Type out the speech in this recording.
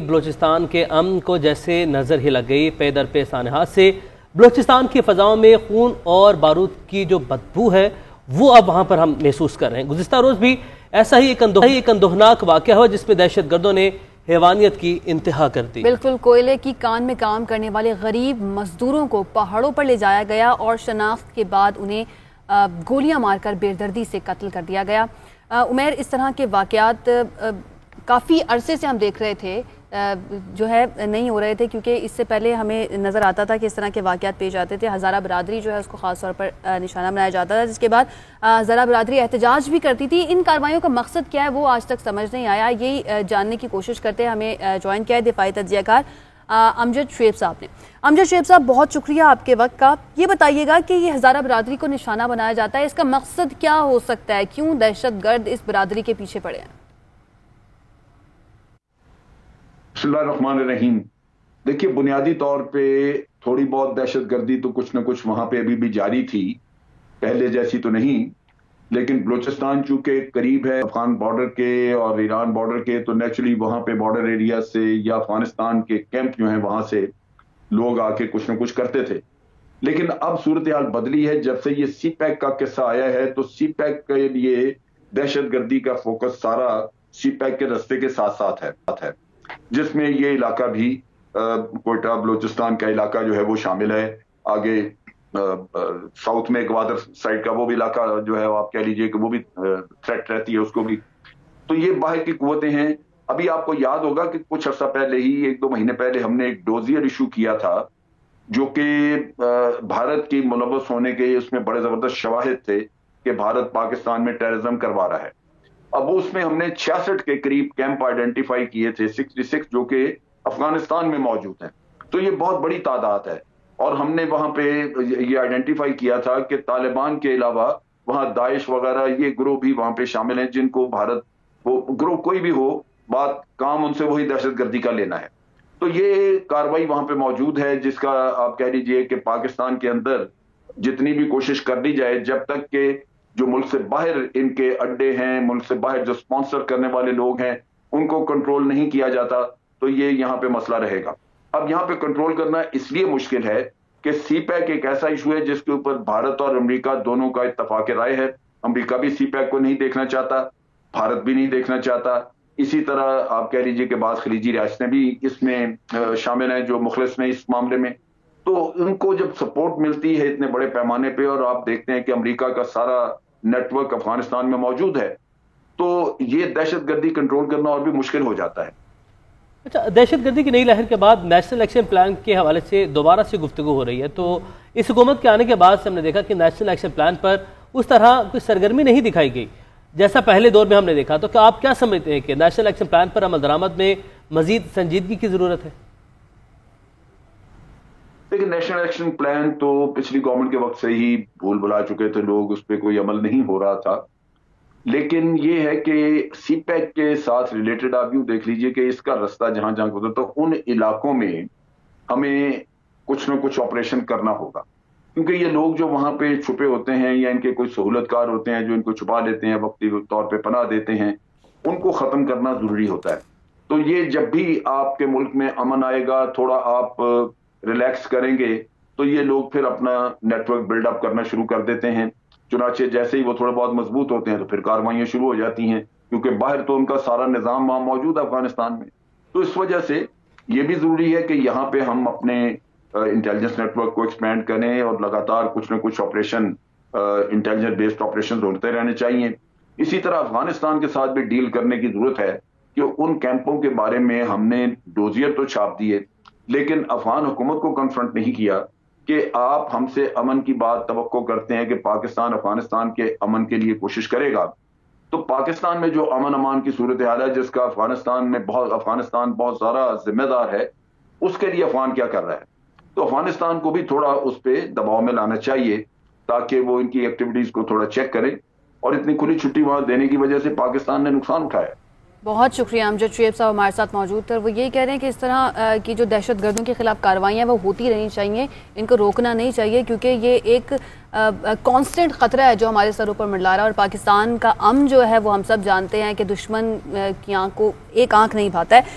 بلوچستان کے امن کو جیسے نظر ہی لگ گئی۔ پے در پے سانحات سے بلوچستان کی فضاؤں میں خون اور بارود کی جو بدبو ہے وہ اب وہاں پر ہم محسوس کر رہے ہیں۔ گزشتہ روز بھی ایسا ہی ایک اندوہناک واقعہ ہوا جس میں دہشت گردوں نے حیوانیت کی انتہا کر دی۔ بالکل، کوئلے کی کان میں کام کرنے والے غریب مزدوروں کو پہاڑوں پر لے جایا گیا اور شناخت کے بعد انہیں گولیاں مار کر بے دردی سے قتل کر دیا گیا۔ عمیر، اس طرح کے واقعات کافی عرصے سے ہم دیکھ رہے تھے، جو ہے نہیں ہو رہے تھے، کیونکہ اس سے پہلے ہمیں نظر آتا تھا کہ اس طرح کے واقعات پیش آتے تھے۔ ہزارہ برادری جو ہے اس کو خاص طور پر نشانہ بنایا جاتا تھا، جس کے بعد ہزارہ برادری احتجاج بھی کرتی تھی۔ ان کارروائیوں کا مقصد کیا ہے وہ آج تک سمجھ نہیں آیا، یہی جاننے کی کوشش کرتے ہیں۔ ہمیں جوائن کیا ہے دفاعی تجزیہ کار امجد شعیب صاحب نے۔ امجد شعیب صاحب، بہت شکریہ آپ کے وقت کا۔ یہ بتائیے گا کہ یہ ہزارہ برادری کو نشانہ بنایا جاتا ہے، اس کا مقصد کیا ہو سکتا ہے؟ کیوں دہشت گرد اس برادری کے پیچھے پڑے ہیں؟ بسم اللہ الرحمن الرحیم۔ دیکھیے، بنیادی طور پہ تھوڑی بہت دہشت گردی تو کچھ نہ کچھ وہاں پہ ابھی بھی جاری تھی، پہلے جیسی تو نہیں، لیکن بلوچستان چونکہ قریب ہے افغان بارڈر کے اور ایران بارڈر کے، تو نیچرلی وہاں پہ بارڈر ایریا سے یا افغانستان کے کیمپ جو ہیں وہاں سے لوگ آ کے کچھ نہ کچھ کرتے تھے۔ لیکن اب صورتحال بدلی ہے، جب سے یہ سی پیک کا قصہ آیا ہے تو سی پیک کے لیے دہشت گردی کا فوکس سارا سی پیک کے رستے کے ساتھ ساتھ ہے، جس میں یہ علاقہ بھی کوئٹہ بلوچستان کا علاقہ جو ہے وہ شامل ہے۔ آگے ساؤتھ میں گوادر سائڈ کا وہ بھی علاقہ جو ہے آپ کہہ لیجئے کہ وہ بھی تھریٹ رہتی ہے اس کو بھی۔ تو یہ باہر کی قوتیں ہیں۔ ابھی آپ کو یاد ہوگا کہ کچھ عرصہ پہلے ہی، 1-2 مہینے پہلے، ہم نے ایک ڈوزیئر ایشو کیا تھا جو کہ بھارت کی ملوث ہونے کے اس میں بڑے زبردست شواہد تھے کہ بھارت پاکستان میں ٹیررزم کروا رہا ہے۔ اب اس میں ہم نے 66 کے قریب کیمپ آئیڈینٹیفائی کیے تھے، 66 جو کہ افغانستان میں موجود ہیں۔ تو یہ بہت بڑی تعداد ہے، اور ہم نے وہاں پہ یہ آئیڈینٹیفائی کیا تھا کہ طالبان کے علاوہ وہاں داعش وغیرہ یہ گروہ بھی وہاں پہ شامل ہیں، جن کو بھارت، وہ گروہ کوئی بھی ہو، بات کام ان سے وہی دہشت گردی کا لینا ہے۔ تو یہ کاروائی وہاں پہ موجود ہے، جس کا آپ کہہ لیجئے کہ پاکستان کے اندر جتنی بھی کوشش کر لی جائے، جب تک کہ جو ملک سے باہر ان کے اڈے ہیں، ملک سے باہر جو سپانسر کرنے والے لوگ ہیں، ان کو کنٹرول نہیں کیا جاتا تو یہ یہاں پہ مسئلہ رہے گا۔ اب یہاں پہ کنٹرول کرنا اس لیے مشکل ہے کہ سی پیک ایک ایسا ایشو ہے جس کے اوپر بھارت اور امریکہ دونوں کا اتفاق رائے ہے۔ امریکہ بھی سی پیک کو نہیں دیکھنا چاہتا، بھارت بھی نہیں دیکھنا چاہتا۔ اسی طرح آپ کہہ لیجئے کہ بعض خلیجی ریاستیں بھی اس میں شامل ہیں جو مخلص ہیں اس معاملے میں۔ تو ان کو جب سپورٹ ملتی ہے اتنے بڑے پیمانے پہ، اور آپ دیکھتے ہیں کہ امریکہ کا سارا نیٹ ورک افغانستان میں موجود ہے، تو یہ دہشت گردی کنٹرول کرنا اور بھی مشکل ہو جاتا ہے۔ اچھا، دہشت گردی کی نئی لہر کے بعد نیشنل ایکشن پلان کے حوالے سے دوبارہ سے گفتگو ہو رہی ہے، تو اس حکومت کے آنے کے بعد سے ہم نے دیکھا کہ نیشنل ایکشن پلان پر اس طرح کوئی سرگرمی نہیں دکھائی گئی جیسا پہلے دور میں ہم نے دیکھا۔ تو کیا آپ کیا سمجھتے ہیں کہ نیشنل ایکشن پلان پر عمل درآمد میں مزید سنجیدگی کی ضرورت ہے؟ لیکن نیشنل ایکشن پلان تو پچھلی گورنمنٹ کے وقت سے ہی بھول بھلا چکے تھے لوگ، اس پہ کوئی عمل نہیں ہو رہا تھا۔ لیکن یہ ہے کہ سی پیک کے ساتھ ریلیٹڈ آپ یوں دیکھ لیجئے کہ اس کا رستہ جہاں جہاں گزرتا ہے ان علاقوں میں ہمیں کچھ نہ کچھ آپریشن کرنا ہوگا، کیونکہ یہ لوگ جو وہاں پہ چھپے ہوتے ہیں یا ان کے کوئی سہولت کار ہوتے ہیں جو ان کو چھپا لیتے ہیں، وقتی طور پہ پناہ دیتے ہیں، ان کو ختم کرنا ضروری ہوتا ہے۔ تو یہ جب بھی آپ کے ملک میں امن آئے گا، تھوڑا آپ ریلیکس کریں گے، تو یہ لوگ پھر اپنا نیٹ ورک بلڈ اپ کرنا شروع کر دیتے ہیں۔ چنانچہ جیسے ہی وہ تھوڑا بہت مضبوط ہوتے ہیں تو پھر کارروائیاں شروع ہو جاتی ہیں، کیونکہ باہر تو ان کا سارا نظام وہاں موجود ہے افغانستان میں۔ تو اس وجہ سے یہ بھی ضروری ہے کہ یہاں پہ ہم اپنے انٹیلیجنس نیٹ ورک کو ایکسپینڈ کریں، اور لگاتار کچھ نہ کچھ آپریشن، انٹیلیجنس بیسڈ آپریشن ہوتے رہنے چاہیے۔ اسی طرح افغانستان کے ساتھ بھی ڈیل کرنے کی ضرورت ہے کہ ان کیمپوں کے بارے میں ہم نے ڈوزیئر تو چھاپ دیے، لیکن افغان حکومت کو کنفرنٹ نہیں کیا کہ آپ ہم سے امن کی بات توقع کرتے ہیں کہ پاکستان افغانستان کے امن کے لیے کوشش کرے گا، تو پاکستان میں جو امن امان کی صورتحال ہے جس کا افغانستان بہت سارا ذمہ دار ہے، اس کے لیے افغان کیا کر رہا ہے؟ تو افغانستان کو بھی تھوڑا اس پہ دباؤ میں لانا چاہیے تاکہ وہ ان کی ایکٹیویٹیز کو تھوڑا چیک کریں، اور اتنی کھلی چھٹی وہاں دینے کی وجہ سے پاکستان نے نقصان اٹھایا۔ بہت شکریہ امجد شعیب صاحب ہمارے ساتھ موجود تھے۔ وہ یہ کہہ رہے ہیں کہ اس طرح کی جو دہشت گردوں کے خلاف کارروائیاں وہ ہوتی رہنی چاہیے، ان کو روکنا نہیں چاہیے، کیونکہ یہ ایک کانسٹنٹ خطرہ ہے جو ہمارے سروں پر منڈلا رہا ہے، اور پاکستان کا امن جو ہے وہ ہم سب جانتے ہیں کہ دشمن کی آنکھ کو ایک آنکھ نہیں بھاتا ہے۔